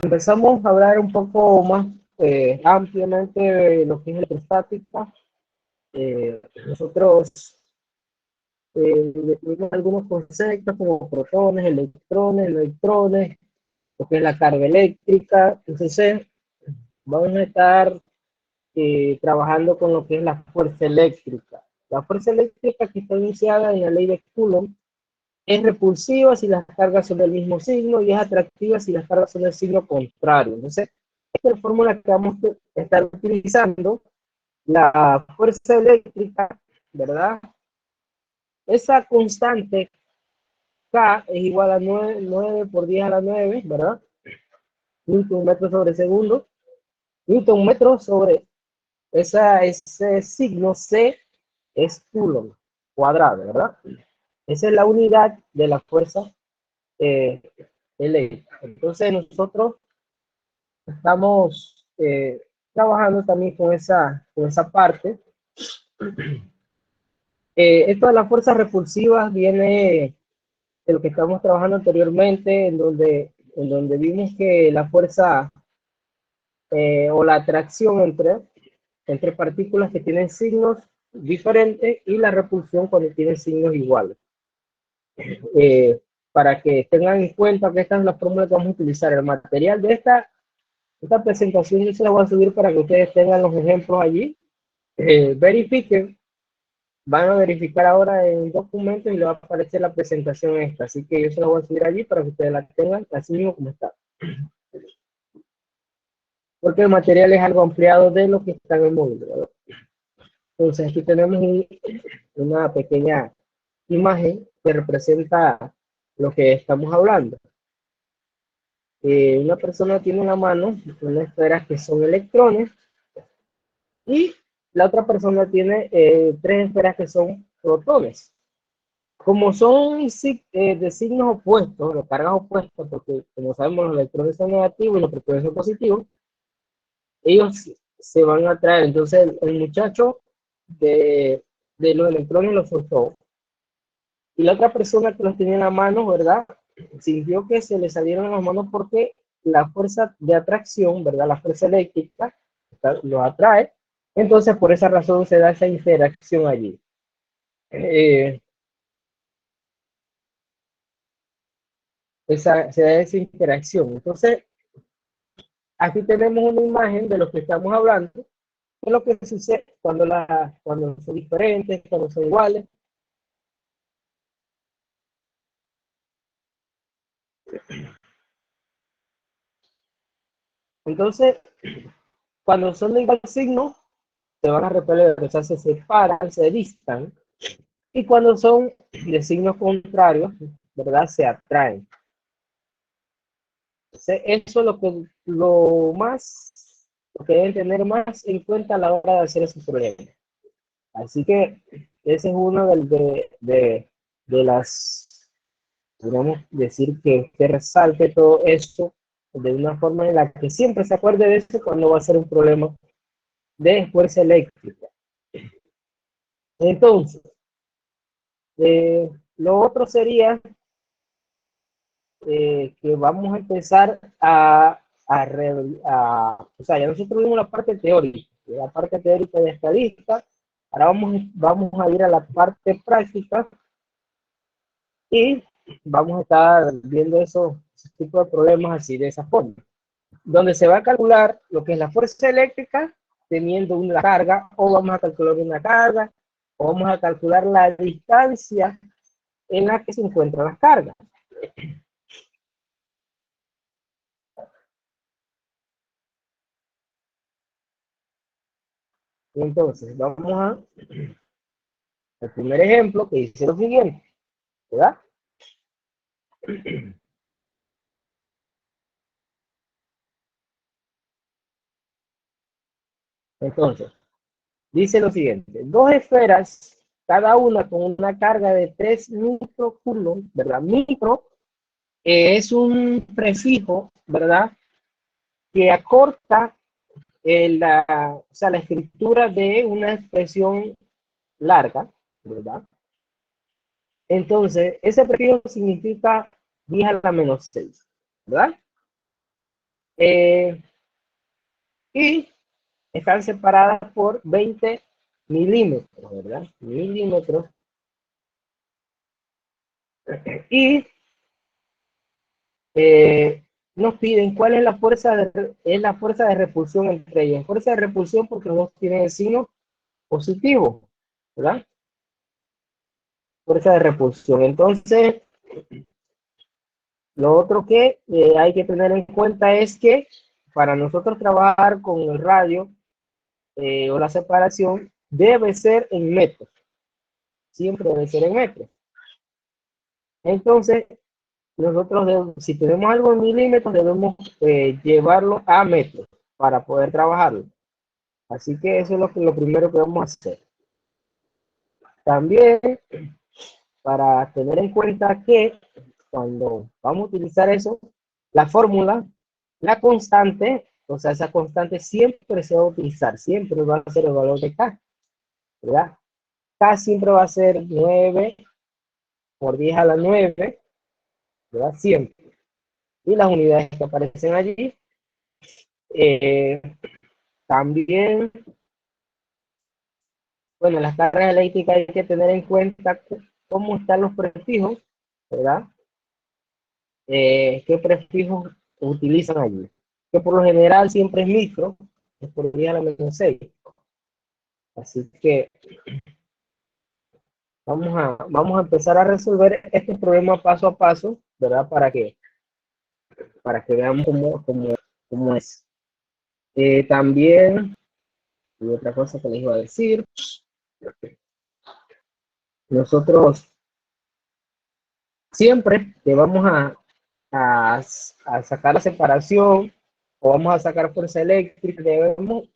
empezamos a hablar un poco más ampliamente de lo que es electrostática. Nosotros vimos algunos conceptos como protones, electrones, lo que es la carga eléctrica. Entonces, vamos a estar trabajando con lo que es la fuerza eléctrica. La fuerza eléctrica, que está iniciada en la ley de Coulomb, es repulsiva si las cargas son del mismo signo y es atractiva si las cargas son del signo contrario. Entonces, esta es la fórmula que vamos a estar utilizando. La fuerza eléctrica, ¿verdad? Esa constante K es igual a 9 por 10 a la 9, ¿verdad? Newton metro sobre segundo. Newton metro sobre ese signo C es Coulomb cuadrado, ¿verdad? Esa es la unidad de la fuerza eléctrica. Entonces nosotros estamos trabajando también con esa parte. Esto de las fuerzas repulsivas viene de lo que estamos trabajando anteriormente, en donde vimos que la fuerza o la atracción entre partículas que tienen signos diferentes y la repulsión cuando tienen signos iguales. Para que tengan en cuenta que esta es la fórmula que vamos a utilizar. El material de esta presentación yo se la voy a subir para que ustedes tengan los ejemplos allí. Verifiquen, van a verificar ahora en documentos y le va a aparecer la presentación esta. Así que yo se la voy a subir allí para que ustedes la tengan así mismo como está. Porque el material es algo ampliado de lo que está en el módulo, ¿verdad? Entonces aquí tenemos una pequeña imagen que representa lo que estamos hablando. Una persona tiene en la mano unas esferas que son electrones y la otra persona tiene tres esferas que son protones. Como son de signos opuestos, de cargas opuestas, porque como sabemos los electrones son negativos y los protones son positivos, ellos se van a atraer. Entonces el muchacho de los electrones los soltó. Y la otra persona que los tenía en la mano, ¿verdad? Sintió que se le salieron las manos porque la fuerza de atracción, ¿verdad? La fuerza eléctrica lo atrae. Entonces, por esa razón se da esa interacción allí. Se da esa interacción. Entonces, aquí tenemos una imagen de lo que estamos hablando, de lo que sucede cuando son diferentes, cuando son iguales. Entonces, cuando son de igual signo, se van a repeler, o sea, se separan, se distan. Y cuando son de signos contrarios, ¿verdad? Se atraen. Entonces, eso es lo que deben tener más en cuenta a la hora de hacer ese problema. Así que ese es uno de las, podríamos decir que resalte todo esto de una forma en la que siempre se acuerde de esto cuando va a ser un problema de fuerza eléctrica. Entonces, lo otro sería que vamos a empezar o sea, ya nosotros vimos la parte teórica de estadística. Ahora vamos a ir a la parte práctica y vamos a estar viendo ese tipo de problemas así, de esa forma, donde se va a calcular lo que es la fuerza eléctrica teniendo una carga, o vamos a calcular una carga, o vamos a calcular la distancia en la que se encuentran las cargas. Entonces, vamos al primer ejemplo que dice lo siguiente, ¿verdad? Entonces, dice lo siguiente, dos esferas, cada una con una carga de 3 microcoulomb, ¿verdad? Micro es un prefijo, ¿verdad? Que acorta o sea, la escritura de una expresión larga, ¿verdad? Entonces, ese prefijo significa 10 a la menos 6, ¿verdad? Eh, y están separadas por 20 milímetros, ¿verdad? Milímetros. Y nos piden cuál es la fuerza de repulsión entre ellas. Fuerza de repulsión porque los dos tienen el signo positivo, ¿verdad? Fuerza de repulsión. Entonces, lo otro que hay que tener en cuenta es que para nosotros trabajar con el radio o la separación, debe ser en metros. Siempre debe ser en metros. Entonces, nosotros, si tenemos algo en milímetros, debemos llevarlo a metros para poder trabajarlo. Así que eso es lo primero que vamos a hacer. También, para tener en cuenta que cuando vamos a utilizar eso, la fórmula, la constante, o sea, esa constante siempre se va a utilizar, siempre va a ser el valor de K, ¿verdad? K siempre va a ser 9 por 10 a la 9, ¿verdad? Siempre. Y las unidades que aparecen allí, eh, también, bueno, las cargas eléctricas hay que tener en cuenta cómo están los prefijos, ¿verdad? ¿Qué prefijos utilizan allí? Que por lo general siempre es micro, es por 10 a la menos 6. Así que vamos a empezar a resolver este problema paso a paso, ¿verdad? Para que veamos cómo es. También, y otra cosa que les iba a decir, nosotros siempre que vamos a sacar la separación o vamos a sacar fuerza eléctrica, debemos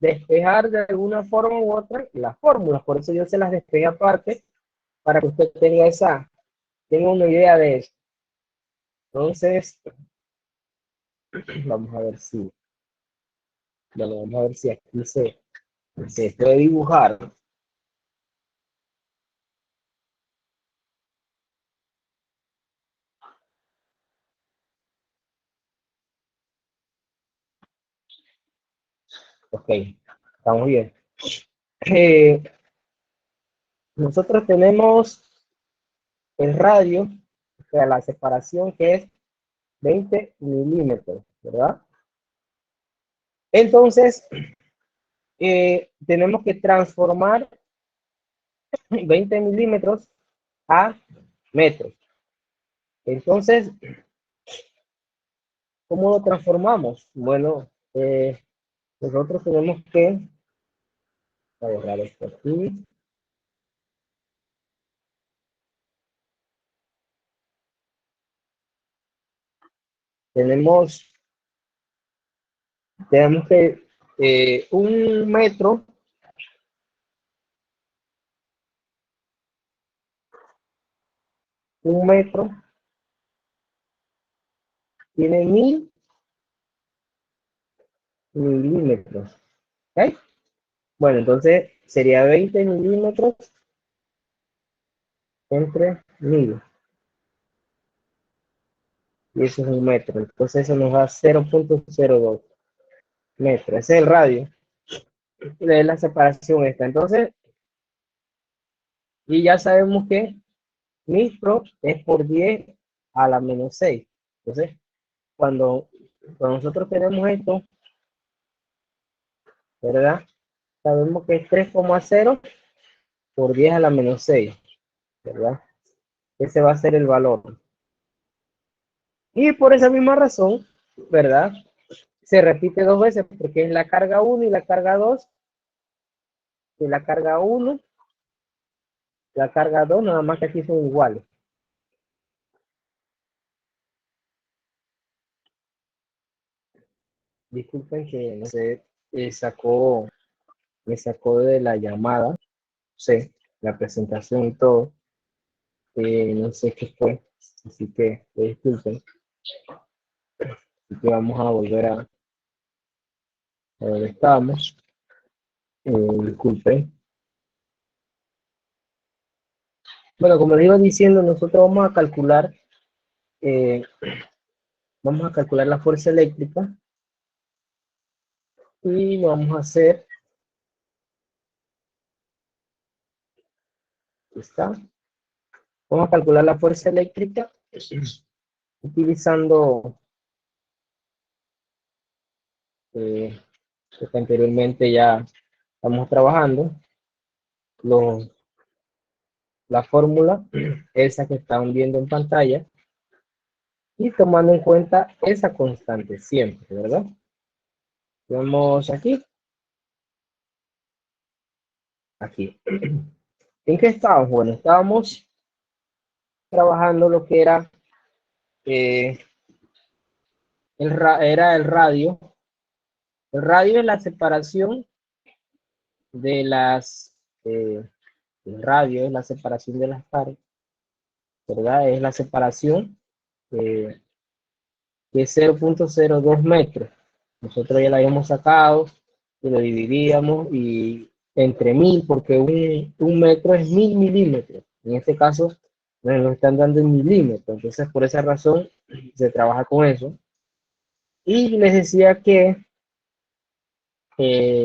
despejar de alguna forma u otra las fórmulas. Por eso yo se las despejé aparte, para que usted tenga una idea de eso. Entonces, vamos a ver si, bueno, vamos a ver si aquí se puede dibujar. Ok, estamos bien. Eh, Nosotros tenemos el radio, o sea, la separación que es 20 milímetros, ¿verdad? Entonces, tenemos que transformar 20 milímetros a metros. Entonces, ¿cómo lo transformamos? Bueno, nosotros tenemos que borrar esto aquí. Tenemos que un metro tiene 1000 milímetros. ¿Ok? Bueno, entonces sería 20 milímetros entre 1000. Y eso es un metro. Entonces eso nos da 0.02 metros. Ese es el radio de la separación esta. Entonces, y ya sabemos que micro es por 10 a la menos 6. Entonces, cuando nosotros tenemos esto, ¿verdad? Sabemos que es 3,0 por 10 a la menos 6, ¿verdad? Ese va a ser el valor. Y por esa misma razón, ¿verdad? Se repite dos veces porque es la carga 1 y la carga 2. Y la carga 1, la carga 2, nada más que aquí son iguales. Disculpen que no sé, me sacó de la llamada, no sé, la presentación y todo. No sé qué fue, así que disculpen. Así que vamos a volver a donde estábamos. Disculpen. Bueno, como les iba diciendo, nosotros eh, vamos a calcular la fuerza eléctrica, y vamos a hacer, aquí está, vamos a calcular la fuerza eléctrica utilizando lo que anteriormente ya estamos trabajando, los, la fórmula, esa que están viendo en pantalla, y tomando en cuenta esa constante siempre, ¿verdad? Vemos aquí. ¿En qué estábamos? Bueno, estábamos trabajando lo que era, eh, era el radio. El radio es la separación de las, el radio es la separación de las cargas, ¿verdad? Es la separación eh, que es 0,02 metros. Nosotros ya la habíamos sacado y lo dividíamos y entre 1000, porque un metro es 1000 milímetros. En este caso, nos lo están dando en milímetros. Entonces, por esa razón, se trabaja con eso. Y les decía que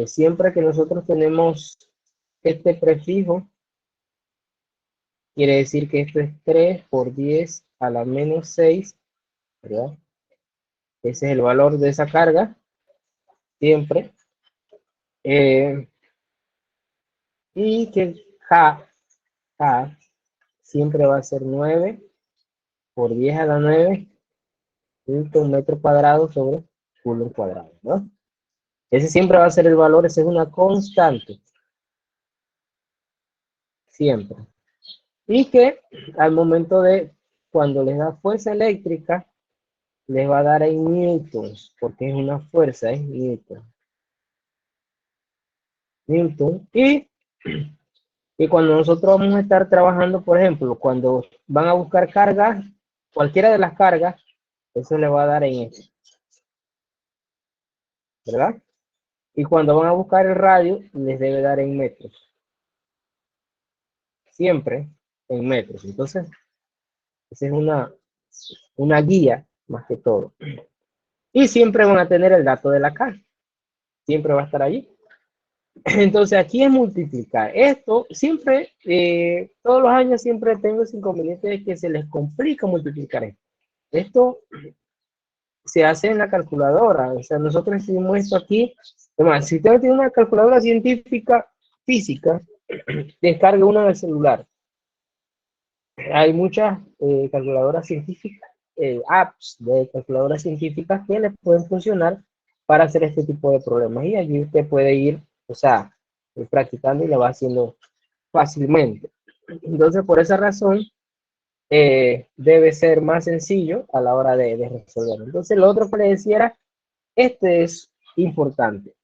siempre que nosotros tenemos este prefijo, quiere decir que esto es 3 por 10 a la menos 6, ¿verdad? Ese es el valor de esa carga, siempre. Eh, y que K siempre va a ser 9 por 10 a la 9 un metro cuadrado sobre coulomb cuadrado, ¿no? Ese siempre va a ser el valor, esa es una constante, siempre. Y que al momento de, cuando les da fuerza eléctrica, les va a dar en newtons, porque es una fuerza, es newton. Y cuando nosotros vamos a estar trabajando, por ejemplo, cuando van a buscar cargas, cualquiera de las cargas, eso le va a dar en eso, ¿verdad? Y cuando van a buscar el radio, les debe dar en metros, siempre en metros. Entonces, esa es una guía más que todo. Y siempre van a tener el dato de la carga, siempre va a estar allí. Entonces, aquí es multiplicar. Esto siempre, todos los años siempre tengo ese inconveniente de que se les complica multiplicar esto. Esto se hace en la calculadora. O sea, nosotros hicimos esto aquí. Además, si usted tiene una calculadora científica física, descargue una del celular. Hay muchas calculadoras científicas, apps de calculadoras científicas que les pueden funcionar para hacer este tipo de problemas. Y allí usted puede ir, o sea, practicando y lo va haciendo fácilmente. Entonces, por esa razón, debe ser más sencillo a la hora de resolver. Entonces, lo otro que le decía era, este es importante.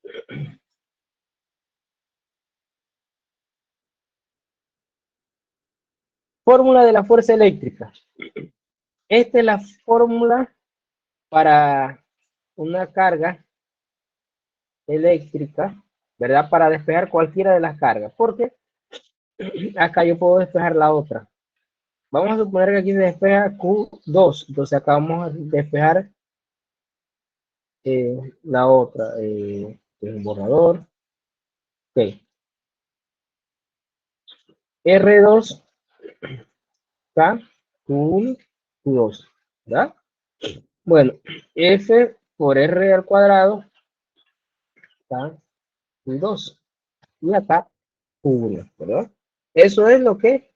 Fórmula de la fuerza eléctrica. Esta es la fórmula para una carga eléctrica, ¿verdad? Para despejar cualquiera de las cargas, porque acá yo puedo despejar la otra. Vamos a suponer que aquí se despeja Q2, entonces acá vamos a despejar la otra, un borrador, ok. R2, K, Q1, Q2, ¿verdad? Bueno, F por R al cuadrado, K, Q2, y acá Q1, ¿verdad? Eso es lo que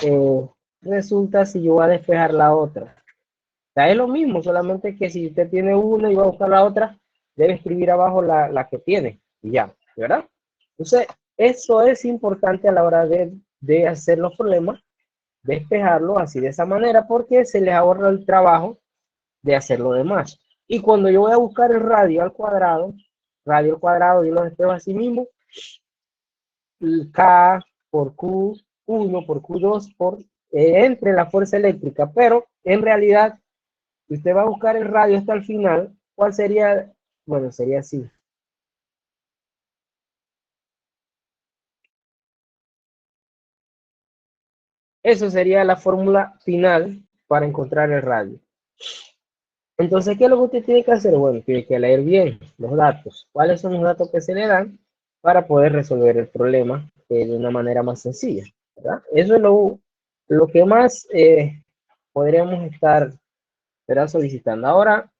eh, resulta si yo voy a despejar la otra. O sea, es lo mismo, solamente que si usted tiene una y va a buscar la otra, debe escribir abajo la que tiene y ya, ¿verdad? Entonces, eso es importante a la hora de hacer los problemas, despejarlo así de esa manera, porque se les ahorra el trabajo de hacer lo demás. Y cuando yo voy a buscar el radio al cuadrado, yo lo despejo así mismo, y K por Q1 por Q2 por entre la fuerza eléctrica, pero en realidad si usted va a buscar el radio hasta el final, ¿cuál sería? Bueno, sería así. Eso sería la fórmula final para encontrar el radio. Entonces, ¿qué es lo que usted tiene que hacer? Bueno, tiene que leer bien los datos. ¿Cuáles son los datos que se le dan para poder resolver el problema de una manera más sencilla? ¿Verdad? Eso es lo que más podríamos estar, ¿verdad?, solicitando. Ahora,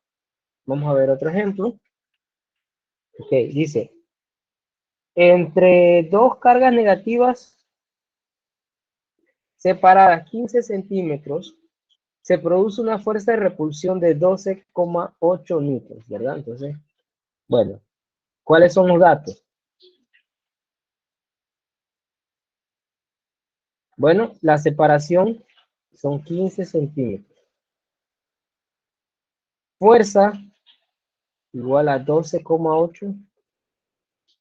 vamos a ver otro ejemplo. Ok, dice, entre dos cargas negativas separadas 15 centímetros, se produce una fuerza de repulsión de 12,8 newtons, ¿verdad? Entonces, bueno, ¿cuáles son los datos? Bueno, la separación son 15 centímetros. Fuerza igual a 12,8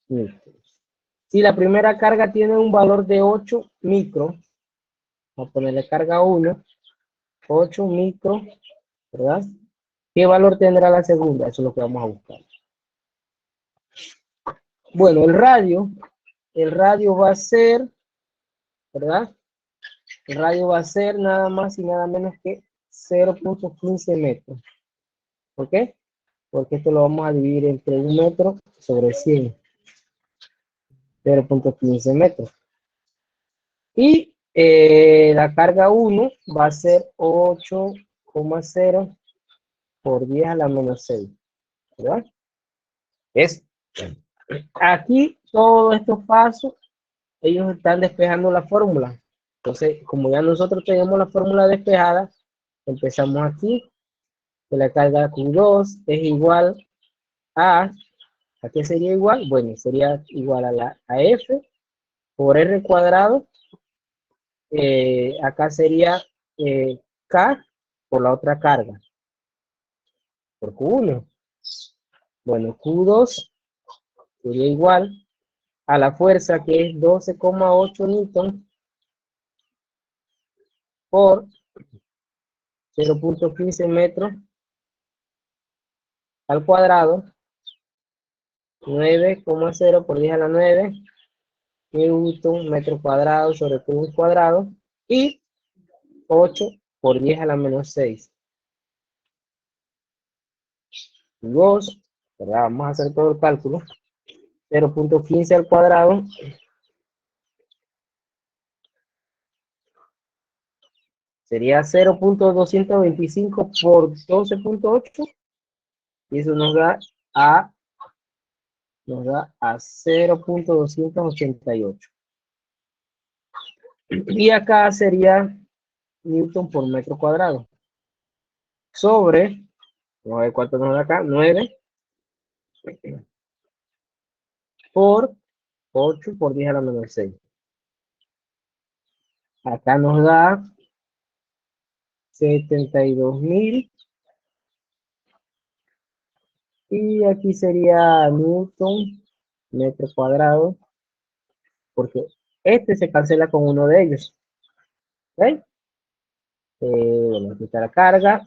newtons. Si la primera carga tiene un valor de 8 micro, vamos a ponerle carga 1, 8 micro, ¿verdad? ¿Qué valor tendrá la segunda? Eso es lo que vamos a buscar. Bueno, el radio va a ser, ¿verdad? El radio va a ser nada más y nada menos que 0,15 metros. ¿Por qué? Porque esto lo vamos a dividir entre 1 metro sobre 100. 0,15 metros. Y la carga 1 va a ser 8,0 por 10 a la menos 6. ¿Verdad? Es, aquí todos estos pasos, ellos están despejando la fórmula. Entonces, como ya nosotros tenemos la fórmula despejada, empezamos aquí, que la carga Q2 es igual ¿a qué sería igual? Bueno, sería igual a F por R cuadrado. Acá sería K por la otra carga, por Q1. Bueno, Q2 sería igual a la fuerza, que es 12,8 newton por 0,15 metros al cuadrado, 9,0 por 10 a la 9 newton metro cuadrado sobre Q cuadrado, y 8 por 10 a la menos 6. 2, ¿verdad? Vamos a hacer todo el cálculo. 0,15 al cuadrado sería 0,225 por 12,8, y eso nos da a 0,288. Y acá sería newton por metro cuadrado. Sobre, vamos a ver cuánto nos da acá, 9 por 8 por 10 a la menos 6. Acá nos da 72.000. Y aquí sería newton metro cuadrado, porque este se cancela con uno de ellos. ¿Ok? Bueno, aquí está la carga.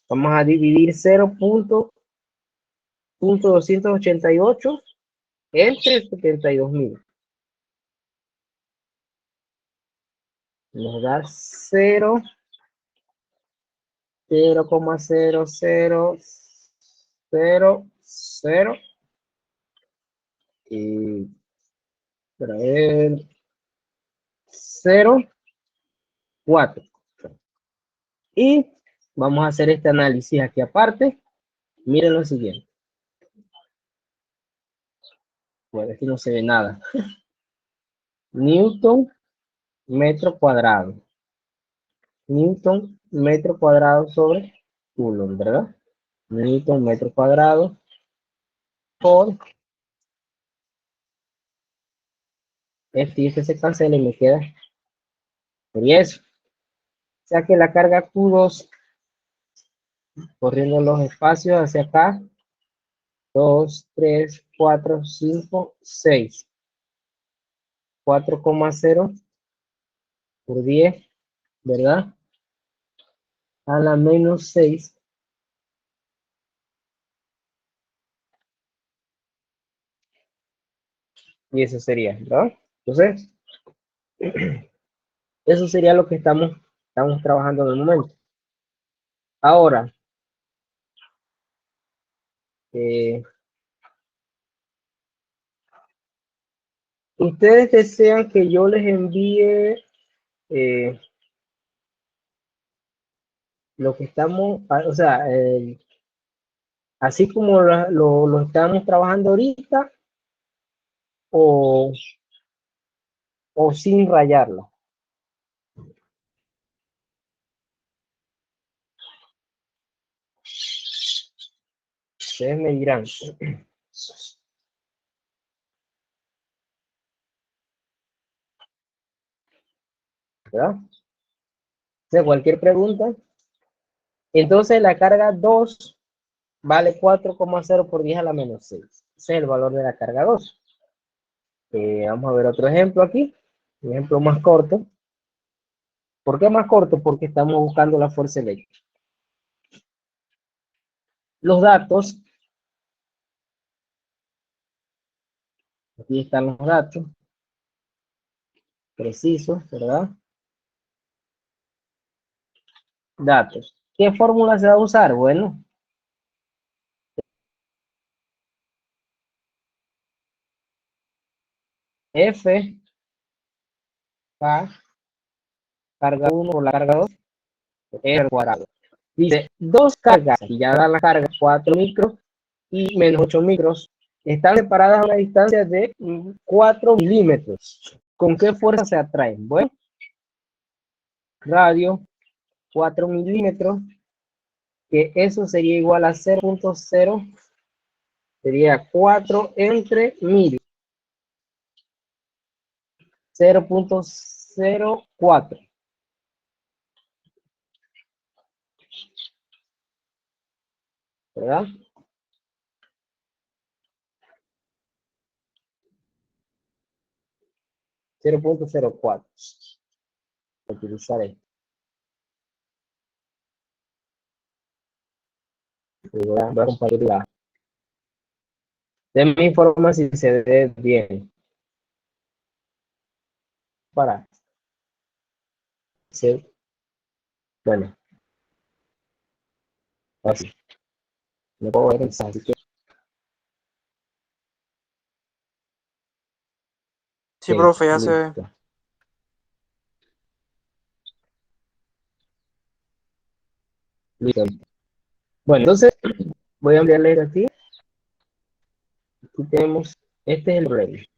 Vamos a dividir 0,288 entre 72.000. Nos da 0,0000 y para ver 0,4. Y vamos a hacer este análisis aquí aparte. Miren lo siguiente. Bueno, aquí no se ve nada. Newton metro cuadrado. Newton metro cuadrado sobre Coulomb, ¿verdad? Newton metro cuadrado por y este se cancela y me queda por eso. O sea que la carga Q2 corriendo los espacios hacia acá, 2, 3, 4, 5, 6. 4,0 por 10, ¿verdad? A la menos 6. Y eso sería, ¿verdad? Entonces, eso sería lo que estamos trabajando en el momento. Ahora, Ustedes desean que yo les envíe lo que estamos, o sea, así como lo estamos trabajando ahorita, o, o sin rayarla. Ustedes me dirán. ¿Verdad? De cualquier pregunta. Entonces la carga 2 vale 4,0 por 10 a la menos 6. Ese es el valor de la carga 2. Vamos a ver otro ejemplo aquí. Un ejemplo más corto. ¿Por qué más corto? Porque estamos buscando la fuerza eléctrica. Los datos. Aquí están los datos. Precisos, ¿verdad? Datos. ¿Qué fórmula se va a usar? Bueno, F, K, carga 1 por la carga 2, R al cuadrado. Dice, dos cargas, y ya dan la carga 4 micros y menos 8 micros, están separadas a una distancia de 4 milímetros. ¿Con qué fuerza se atraen? Bueno, radio 4 milímetros, que eso sería igual a 0,0, sería 4 entre 1000, 0,04, ¿verdad? 0,04. Utilizar esto. Voy a compartir de mi forma si se ve bien. Para. Sí. Bueno, así. No puedo ver el así que. Sí, Okay, profe, ya se ve. listo. Listo. Bueno, entonces voy a enviarle aquí. Aquí tenemos, este es el rey.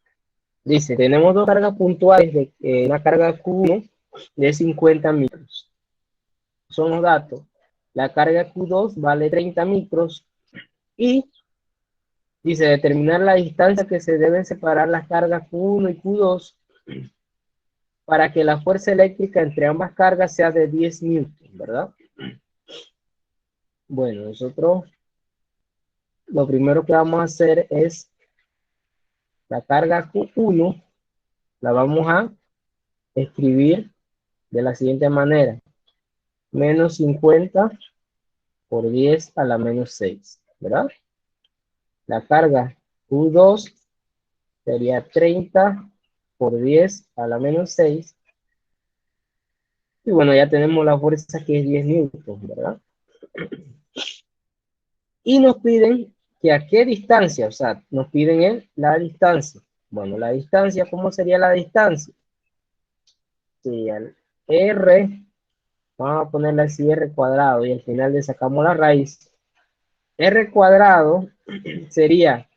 Dice, tenemos dos cargas puntuales de una carga Q1 de 50 micros. Son los datos. La carga Q2 vale 30 micros y dice determinar la distancia que se deben separar las cargas Q1 y Q2 para que la fuerza eléctrica entre ambas cargas sea de 10 newton, ¿verdad? Bueno, nosotros lo primero que vamos a hacer es la carga Q1, la vamos a escribir de la siguiente manera. Menos 50 por 10 a la menos 6, ¿verdad? La carga Q2 sería 30 por 10 a la menos 6. Y bueno, ya tenemos la fuerza que es 10 newton, ¿verdad? Y nos piden que a qué distancia, o sea, nos piden la distancia. Bueno, la distancia, ¿cómo sería la distancia? Sería el R, vamos a ponerle así R cuadrado y al final le sacamos la raíz. R cuadrado sería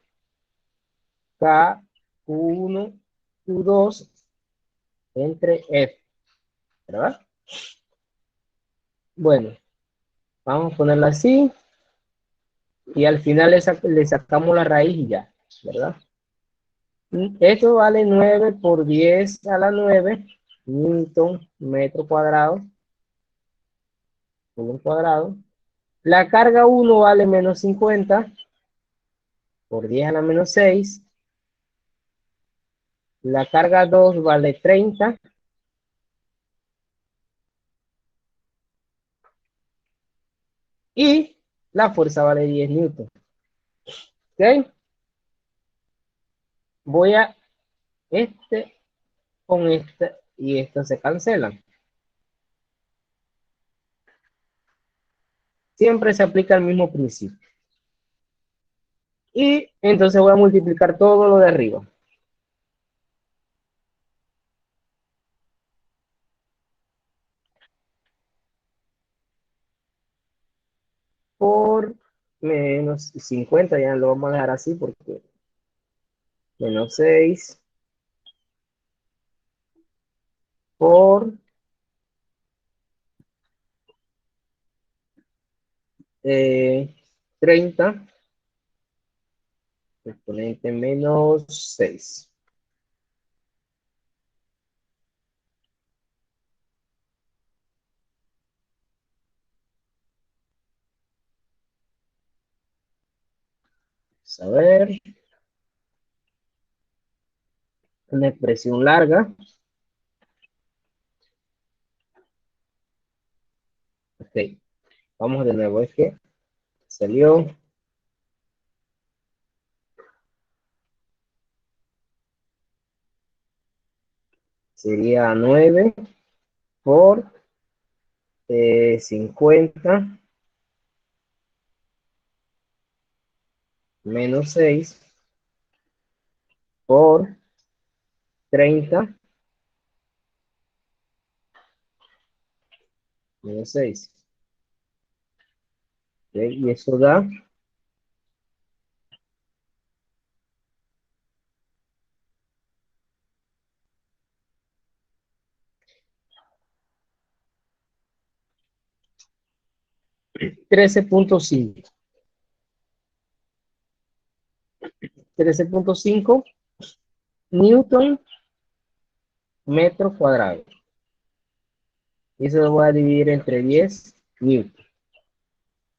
K, Q1, Q2 entre F, ¿verdad? Bueno, vamos a ponerlo así y al final le sacamos la raíz y ya, ¿verdad? Esto vale 9 por 10 a la 9 newton metro cuadrado por un cuadrado. La carga 1 vale menos 50 por 10 a la menos 6. La carga 2 vale 30. Y la fuerza vale 10 newton. ¿Ok? Voy a este con este y estos se cancelan. Siempre se aplica el mismo principio. Y entonces voy a multiplicar todo lo de arriba. Por menos 50, ya lo vamos a dejar así porque menos 6 por 30, exponente menos 6. A ver, una expresión larga. Ok, vamos de nuevo. Es que salió, sería 9 por 50 menos 6 por 30 menos 6. Ok, y eso da 13.5. 13.5 Newton metro cuadrado. Y eso lo voy a dividir entre 10 Newton.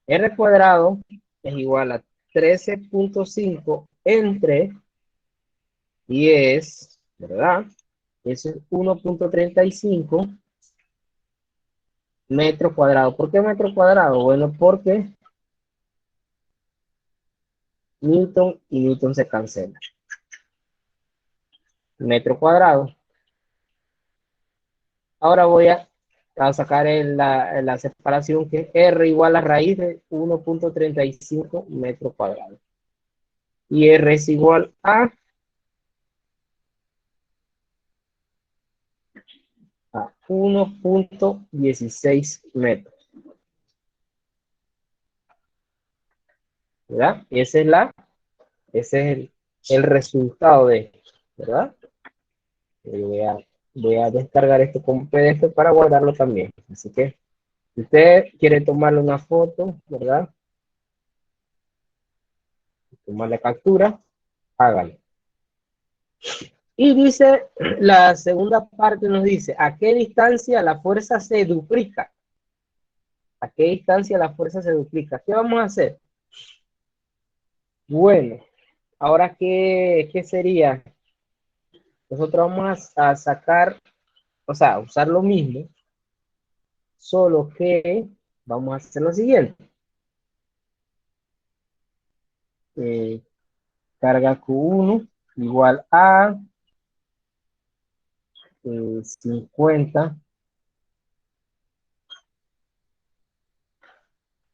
R cuadrado es igual a 13.5 entre 10, ¿verdad? Eso es 1.35 metros cuadrados. ¿Por qué metro cuadrado? Bueno, porque Newton y Newton se cancelan. Metro cuadrado. Ahora voy a sacar la separación que es R igual a raíz de 1.35 metros cuadrados. Y R es igual a 1.16 metros. ¿Verdad? Ese es el resultado de esto, ¿verdad? Voy a descargar esto como PDF para guardarlo también. Así que, si usted quiere tomarle una foto, ¿verdad? Tomarle captura, hágalo. Y dice, la segunda parte nos dice, ¿a qué distancia la fuerza se duplica? ¿A qué distancia la fuerza se duplica? ¿Qué vamos a hacer? Bueno, ahora, ¿qué sería? Nosotros vamos a sacar, o sea, usar lo mismo, solo que vamos a hacer lo siguiente. Eh, carga Q1 igual a 50,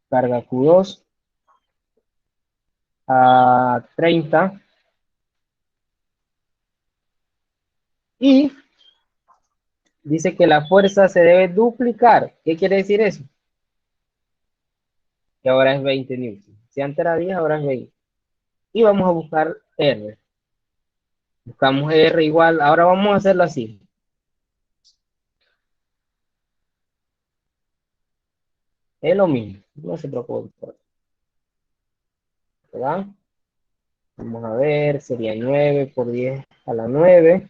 carga Q2 a 30 y dice que la fuerza se debe duplicar. ¿Qué quiere decir eso? Que ahora es 20 newton. Si antes era 10, ahora es 20. Y vamos a buscar R. Buscamos R igual, ahora vamos a hacerlo así. Es lo mismo, no se preocupe, ¿verdad? Vamos a ver, sería 9 por 10 a la 9.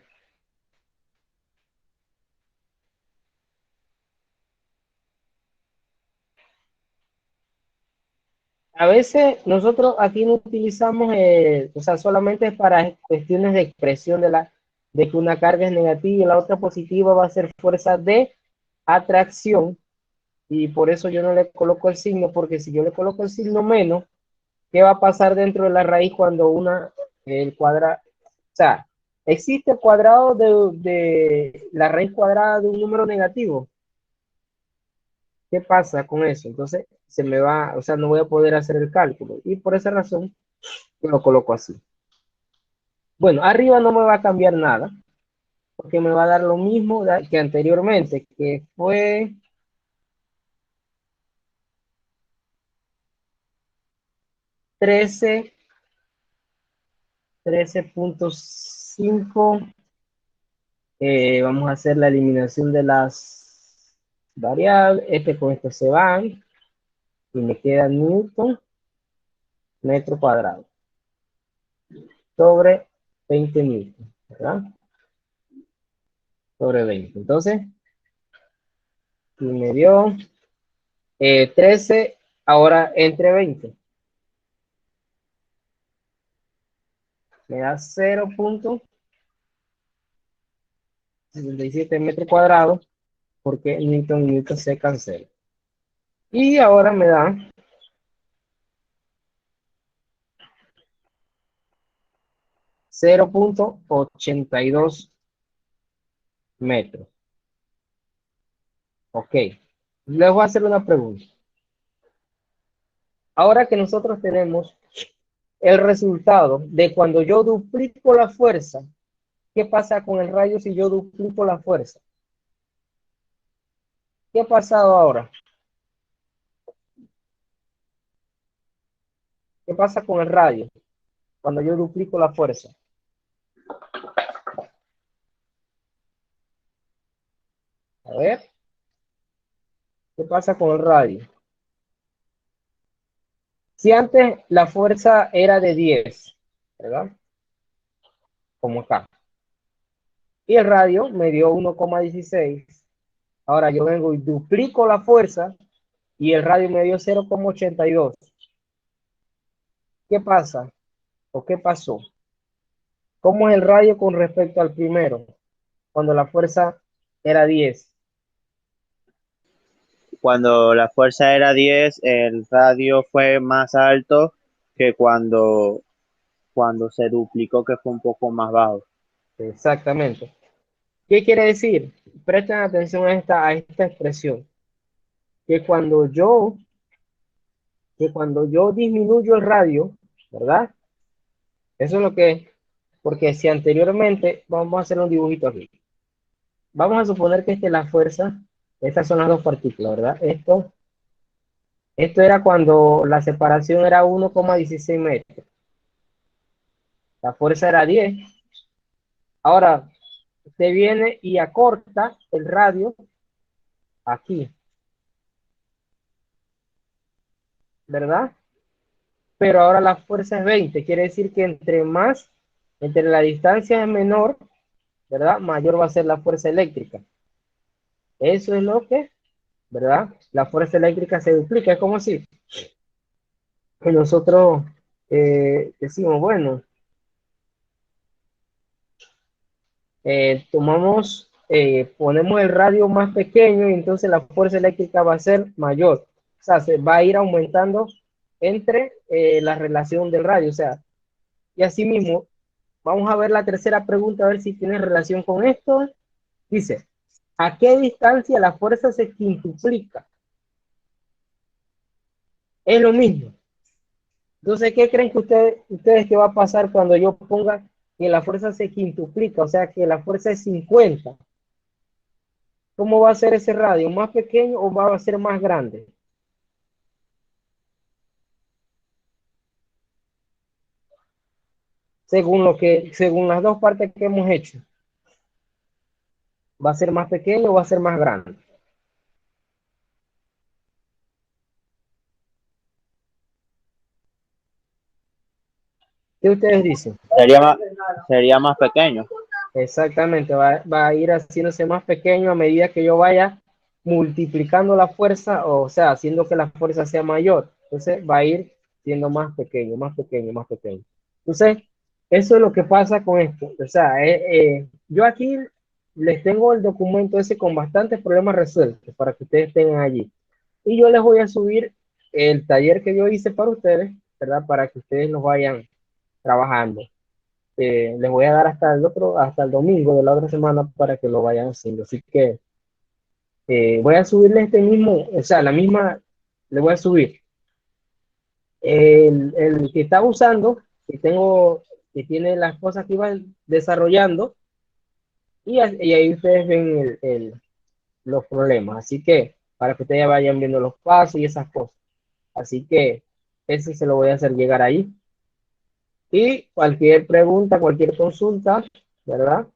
A veces nosotros aquí no utilizamos, o sea, solamente para cuestiones de expresión de que una carga es negativa y la otra positiva va a ser fuerza de atracción. Y por eso yo no le coloco el signo, porque si yo le coloco el signo menos, ¿qué va a pasar dentro de la raíz cuando el cuadrado, o sea, existe el cuadrado de la raíz cuadrada de un número negativo? ¿Qué pasa con eso? Entonces se me va, o sea, no voy a poder hacer el cálculo. Y por esa razón Yo lo coloco así. Bueno, arriba no me va a cambiar nada, porque me va a dar lo mismo que anteriormente, que fue 13, 13.5. Vamos a hacer la eliminación de las variables. Este con esto se van y me queda Newton metro cuadrado sobre 20 Newton, ¿verdad? Sobre 20. Entonces, y me dio 13, ahora entre 20. Me da 0.67 metros cuadrados porque Newton y Newton se cancela. Y ahora me da 0.82 metros. Ok. Les voy a hacer una pregunta. Ahora que nosotros tenemos el resultado de cuando yo duplico la fuerza, ¿qué pasa con el radio si yo duplico la fuerza? ¿Qué ha pasado ahora? ¿Qué pasa con el radio cuando yo duplico la fuerza? A ver, ¿qué pasa con el radio? Si antes la fuerza era de 10, ¿verdad? Como acá. Y el radio me dio 1,16. Ahora yo vengo y duplico la fuerza y el radio me dio 0,82. ¿Qué pasa? ¿O qué pasó? ¿Cómo es el radio con respecto al primero? Cuando la fuerza era 10. Cuando la fuerza era 10, el radio fue más alto que cuando se duplicó, que fue un poco más bajo. Exactamente. ¿Qué quiere decir? Presten atención a esta expresión. Que cuando yo disminuyo el radio, ¿verdad? Eso es lo que es. Porque si anteriormente, vamos a hacer un dibujito aquí. Vamos a suponer que esta es la fuerza. Estas son las dos partículas, ¿verdad? Esto era cuando la separación era 1,16 metros. La fuerza era 10. Ahora, usted viene y acorta el radio aquí, ¿verdad? Pero ahora la fuerza es 20. Quiere decir que entre la distancia es menor, ¿verdad? Mayor va a ser la fuerza eléctrica. Eso es lo que, ¿verdad? La fuerza eléctrica se duplica. Es como si nosotros decimos, bueno, ponemos el radio más pequeño y entonces la fuerza eléctrica va a ser mayor. O sea, se va a ir aumentando entre la relación del radio. O sea, y así mismo, vamos a ver la tercera pregunta, a ver si tiene relación con esto. Dice, ¿a qué distancia la fuerza se quintuplica? Es lo mismo. Entonces, ¿qué creen que ustedes que va a pasar cuando yo ponga que la fuerza se quintuplica? O sea, que la fuerza es 50. ¿Cómo va a ser ese radio? ¿Más pequeño o va a ser más grande? Según las dos partes que hemos hecho, ¿va a ser más pequeño o va a ser más grande? ¿Qué ustedes dicen? Sería más, sería más pequeño. Exactamente, va a ir haciéndose más pequeño a medida que yo vaya multiplicando la fuerza, o sea, haciendo que la fuerza sea mayor. Entonces va a ir siendo más pequeño, más pequeño, más pequeño. Entonces, eso es lo que pasa con esto. O sea, yo aquí les tengo el documento ese con bastantes problemas resueltos para que ustedes tengan allí. Y yo les voy a subir el taller que yo hice para ustedes, ¿verdad? Para que ustedes los vayan trabajando. Les voy a dar hasta el domingo de la otra semana para que lo vayan haciendo. Así que voy a subirle este mismo, o sea, la misma, le voy a subir el que está usando, que tiene las cosas que iban desarrollando y ahí ustedes ven los problemas. Así que para que ustedes vayan viendo los pasos y esas cosas. Así que ese se lo voy a hacer llegar ahí. Y cualquier pregunta, cualquier consulta, ¿verdad?